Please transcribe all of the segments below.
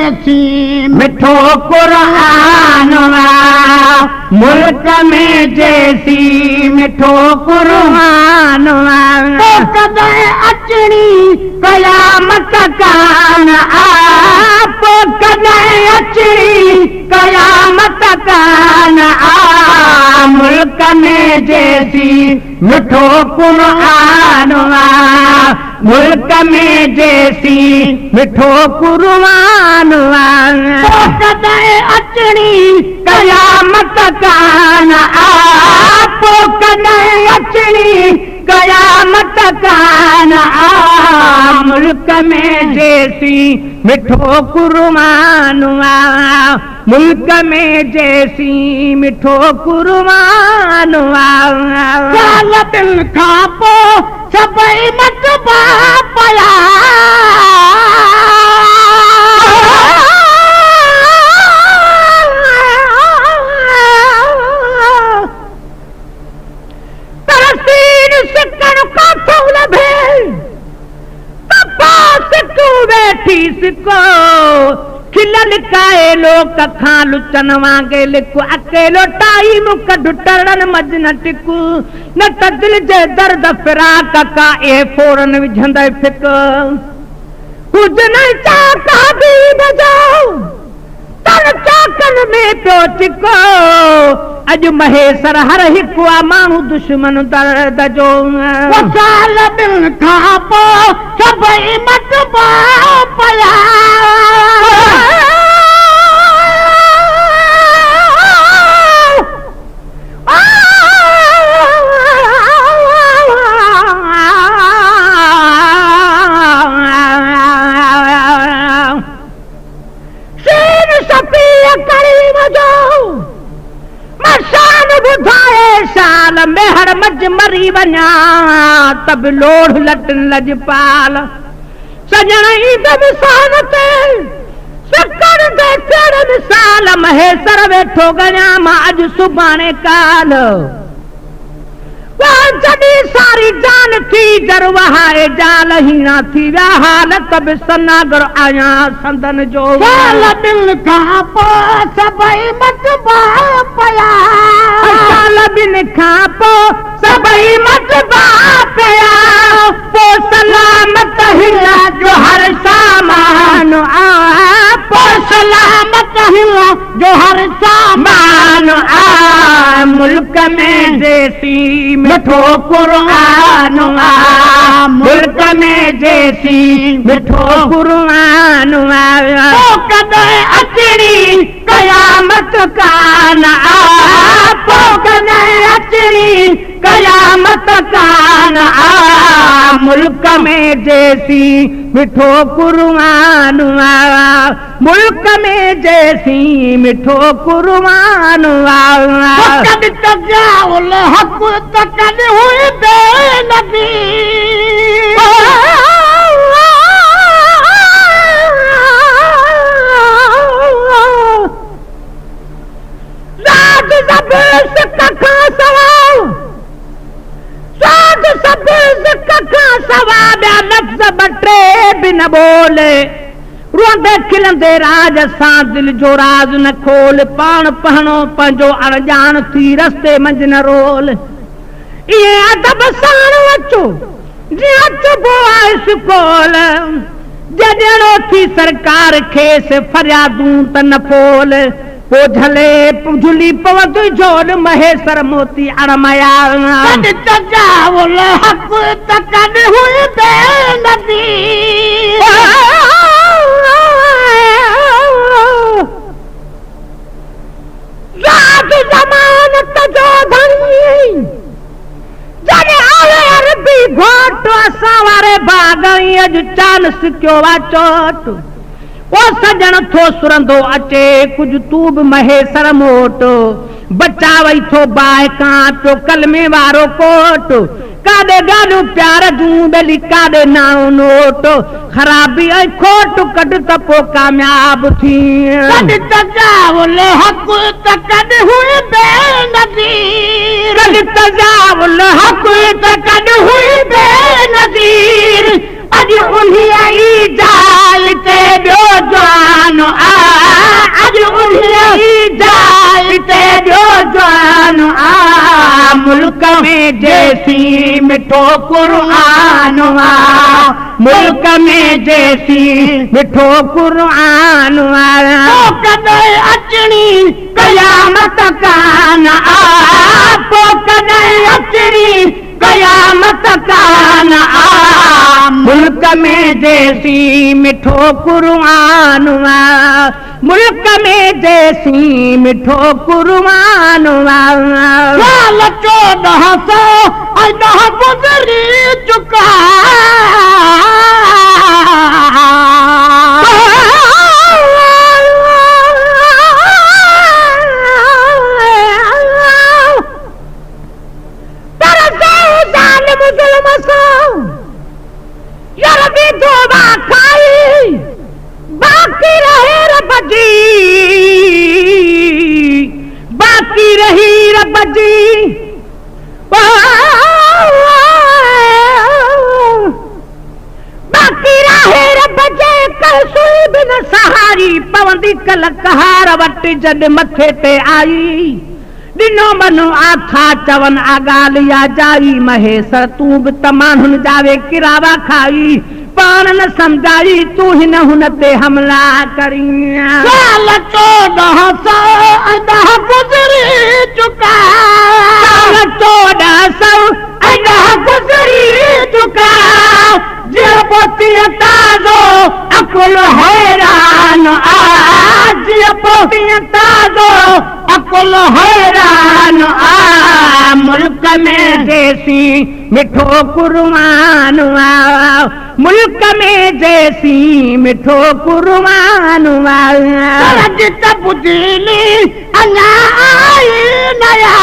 जैसी मिठो कुरान मुल्क में जैसी मिठो कुरान तो कदे अचणी कयामत कान आप कदे अचणी कयामत कान आ मुल्क में जैसी मिठो कुरान मुल्क में जैसी मिठो कुरान तो कदे अचणी कयामत कान आप कदे अचणी कयामत कान आ मुल्क में जैसी मिठो कुरान मुल्क में जैसी मिठो कुरान साल दिल खां पोइ सभई मत पया खिलल काए लोक खां लुचन वांगे लिखो अकेलो टाइम कढ टरण मज न टिकू न त दिल जे दर्द फिराक का ए फोरन विझंदे फिक कुझ न चाका भी बजाओ तर चाकन में पियो चिको अज महेसर हर हिकु आ माण्हू दुश्मन दर्द जो साल दिल खां पोइ सभई मत पया मेहर मज मरी वञा तब लोढ़ लटन लजपाल सजण ईद मिसाल ते सकड़ दे तेरे मिसाल महेसर वेठो गया मां अज सुभाणे काल जॾी सारी जान थी जरवाए जाल हीना थी विया हालत बि सनागर आया संदन जो साल दिल खां पोइ सभई मत पया साल बिन खां पोइ सभई मत पया पोइ सलामत हिला जो हर सामान आ पोइ सलामत हिला जो हर सामान आ मुल्क में जैसी मिठो कुरान मुल्क में जैसी मिठो कुरान तो कदे अचणी कयामत कान आप कदे अचणी कयामत कान आ मुल्क में जैसी मिठो कुरान मुल्क में जैसी मिठो कुरान कद तजाउल हक तकद हुई बेनबी राज सब सिक खां सवाओ राज सब सिक खां सवा ॿिया लफ़्ज़ बटे बि न बोले रोंदे खिलंदे राज सां दिल जो राज न खोल पाण पहणो पंहिंजो अणजान थी रस्ते मंझ न रोल इहे अदब साण अचो जीअं अचबो आहे स्कूल जॾहिं थी सरकार खेसि फरियादूं त न फोल पोइ झले झुली पवंदी जोल महेसर मोती अणमया तजाउल हक त कद हुई बेनबी राज ज़मानत जो धनी जॾहिं आवे अरबी घोट असां वारे बाग अॼु चान सिकियो आहे चोट ओ सजण थो सुरंदो अचे कुझु तू बि महेसर मोट बचावई थो बाहि खां पियो कलमे वारो कोट काॾे ॻाल्हियूं प्यार जूं बेली काॾे नाओ नोट ख़राबी ऐं खोट कढ त पोइ कामयाब थी तजाउल हक त कद हुई बेनज़ीर तजाउल हक त कद हुई बेनज़ीर अॼु उन्हीअ ई जाल ते ॿियो जवान जाइते जो जवान आ मुल्क में जैसी मिठो कुरान आ मुल्क में जैसी मिठो कुरान आ कदे अचणी कयामत कान आ कदे अचणी कयामत कान आ मुल्क में जैसी मिठो कुरान आ मुल्क में जैसी मिठो कुरान साल 1400 गुज़री चुका बाकी रहे रब जी बाकी रही रब जी बाकी रहे रब जे कल सुई बिन सहारी पवंदी कल कहार वटि जॾ मथे ते आई दिनो मनो आथा चवन आगालिया जाई महेश्वर तू बि तमानुनि जावे किरावा खाई पान न समझाई तू हिन हुन ते हमला करी साल 1400 गुज़री चुका साल 1400 गुज़री चुका जे पोती ताज़ो अकुल हैरान आज पोती ताज़ो अकुल हैरान आ मुल्क में जैसी मिठो कुरान आ मुल्क में जैसी मिठो कुरान जित बुझली अञा आई नया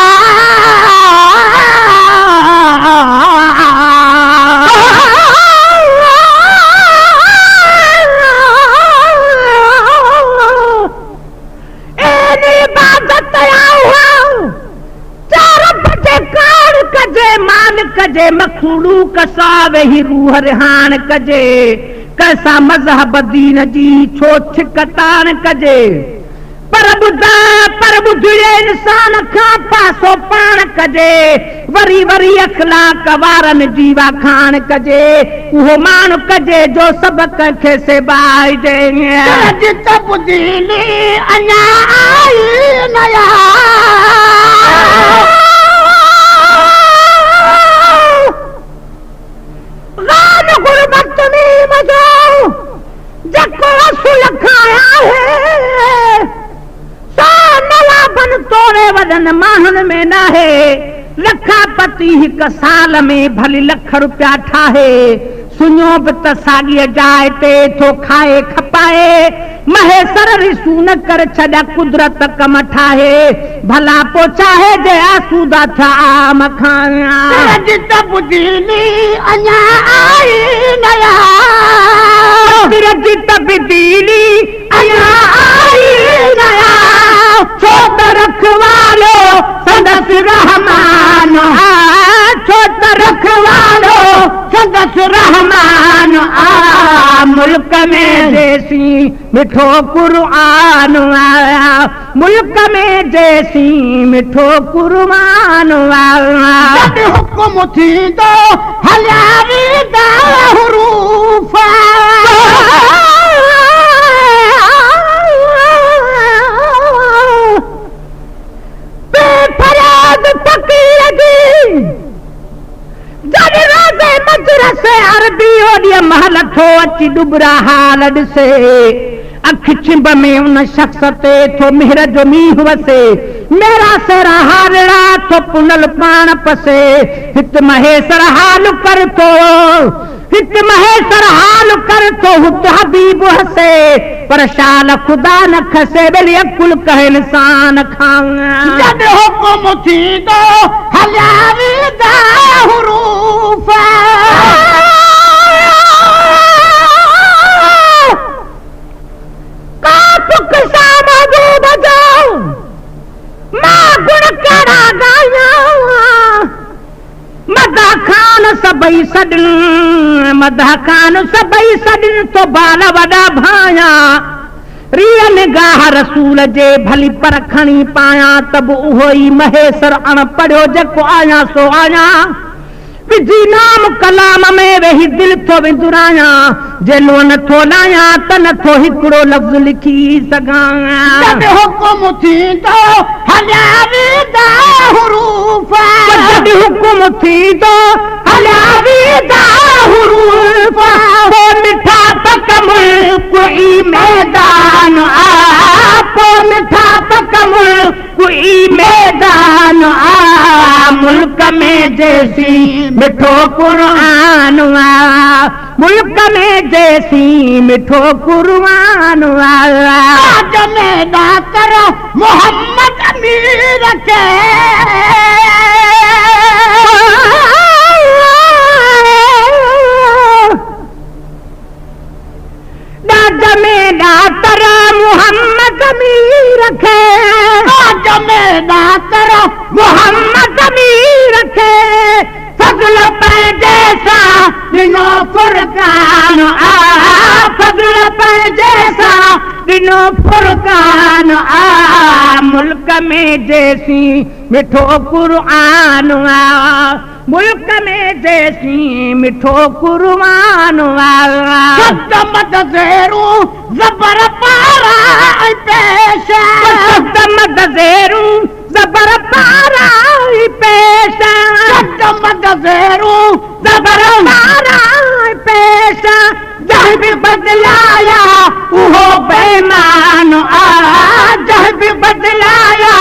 कजे मखूड़ू कसावे ही रूह रिहान कजे कैसा मजहब दीन जी छो छिकतान कजे पर बुझड़े इंसान खां पासो पाण कजे वरी वरी अखलाक वारन जीवा खान कजे उहो माण्हू कजे जो सब कंखे सेबाई दे जित बुझली अञा आई नया गुरबत में मजो जको असुल खाया है नवा बन तोड़े वदन माहन में ना है लखा पति हिक साल में भली लख रुपया ठाहे सुनो बि त साॻीअ जाइ ते थो खाए खपाए महेश्वर रिसू न कर छॾा कुदरत कम ठाहे भला पो चाहे जे आसूदा था आम खाया जित बुझली अञा आई नया जित बुझली अञा आई नया छो त रखवालो संदस रहमान छो त रखवालो संदस रहमान आ मुल्क में जैसी मिठो कुरान आया मुल्क में जैसी मिठो कुरान आया हुकुम थींदो हलियारी दा हुरूफ बेफराद फकीर जी जब रोज़े मजरस अरबी ओडिया महल थो अची डुबरा हाल ॾिसे अख छिंब में उन शख्स ते थो मिहर जो मींहुं वसे मेरा सेरा हालड़ा थो पुनल पाण पसे हित महेश्वर हाल कर तो हित महेश्वर हाल कर तो हुत हबीब हसे पर शाल खुदा न खसे बेली अकुल कहे इंसान खाया जब हुकुम थींदो हलियारी दा हुरूफ मदा खान सबई सॾन तो बाल वॾा भाया रिय निगाह रसूल जे भली पर खणी पाया तब उहो ई महेसर अण पढ़ियो जेको आया सो आया विझी नाम कलाम में वेही दिल थो विंदुराया जेलो नथो लाया त नथो हिकिड़ो लफ़्ज़ लिखी सघां जॾहिं हुकुम थींदो हलिया वेंदा हुरूफ जॾहिं हुकुम थींदो हलिया वेंदा हुरूफ पोइ मिठा पक मुल्क ई मैदान आ पोइ मिठा पक मुल्क ई मैदान आ मुल्क में जैसी मिठो कुरान आ मुल्क में जैसी मिठो कुरान वाला आज में ना करो मोहम्मद अमीर के दाद में ना करो मोहम्मद अमीर के आज में ना करो मोहम्मद अमीर के फजल पे जैसा दिनो फुरकान आ फजल पे जैसा दिनो फुरकान आ मुल्क में जैसी मिठो कुरान आ मुल्क में जैसी मिठो कुरान वाला सदमत ज़ेरू ज़बर पारा पेशा सदमत ज़ेरू ज़बर पारा पेशा सदमत ज़ेरू ज़बर पारा पेशा जह भी बदलाया उहो बेईमान आ जह भी बदलाया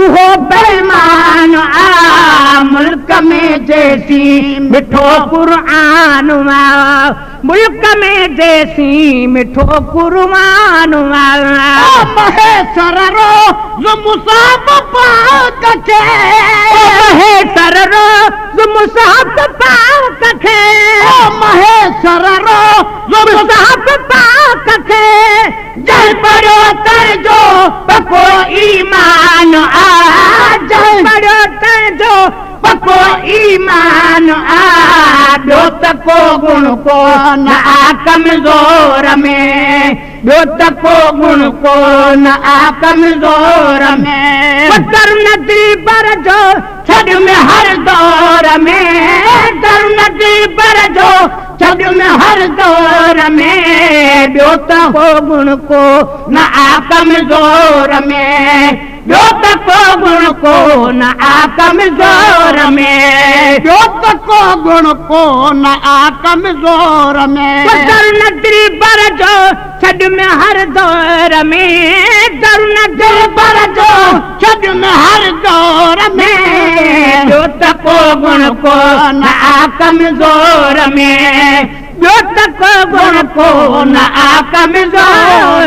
उहो बेईमान आ मुल्क में जैसी मिठो कुरान आ मुल्क में जैसी मिठो कुरान वाला महेसर रो जो मुसाब पाक के महेसर रो जो मुसाब पाक के महेसर रो जो मुसाब पाक के जल पड़ो कर जो पको ईमान आ जल पड़ो कर जो पको ईमान आ ॿियो त को गुण को न आ कमज़ोर में ॿियो त को गुण को न आ कमज़ोर में दर नदी बर जो छॾ में हर दौर में दर नदी बर जो छॾ में हर दौर में ॿियो त को गुण को न आ कमज़ोर में ॿियो त को गुण को न आ कमज़ोर में ॿियो त को गुण को न आ कमज़ोर में दर नदी बर जो छॾ में हर दौर में दर नदी बर जो छॾ में हर दौर में ॿियो त को गुण को न आ कमज़ोर में ॿियो त को गुण को न आ कमज़ोर